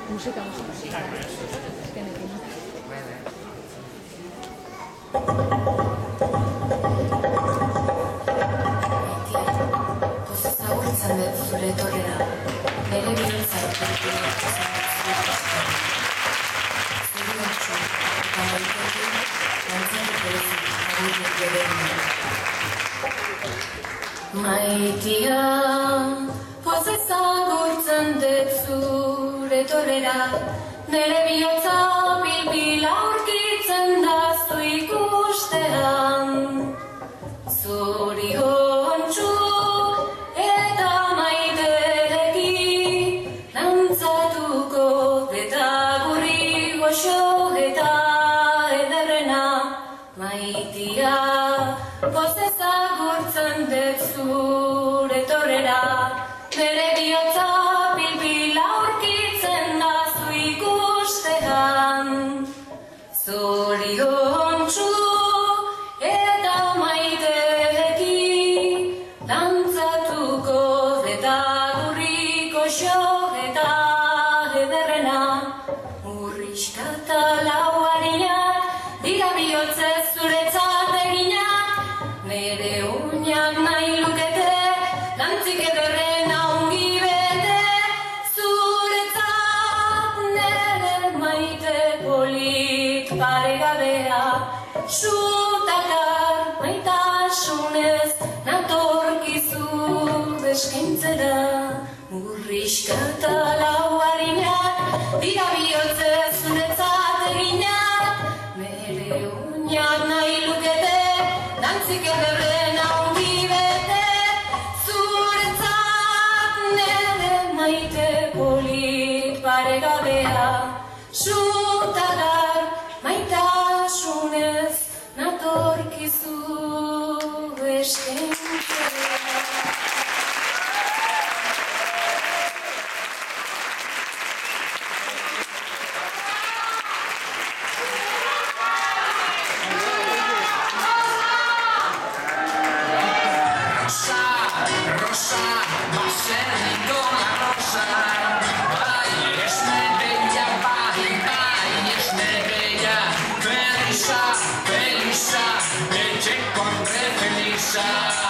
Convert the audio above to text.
Musika. Azkenekin. Zagutzen dut zure etorrera, nire bihotza etorrera zuriotxo eta maitekin lantzatu berezik agurrik berean. Maitia, poz ezagutzen dut zure etorrera, nire bihotza bilbila aurkitzen da zu ikustean. Zoriontsu eta maiteekin lantzatuko eta guri goxo eta ederrena. Maitia, poz ezagurtzen dut zure etorrera, nire bihotza bilbila aurkitzen da zu ikustean. Zoriontsu eta maiteekin lantzatuko eta guri goxo eta ederrena. Urriskata lauarinak dira bihotzez zuretzat eginak, nire uñak nahi lukete lantzik ederrena ongi bete. Zuretzat nire maite polit paregabea, sutakar maitasunez natorkizu eskaintzera. Urriskata lauarinak dira bihotzez zuretzat eginak, nire uñak nahi lukete dantzik ederrena ongi bete. Zuretzat nire maite polit paregabea, sutakar maitasunez natorkizu eskaintzera. Rosa, baserriko la rosa, bai esne bella, bai esne bella, Felisa, etxe kontre Felisa.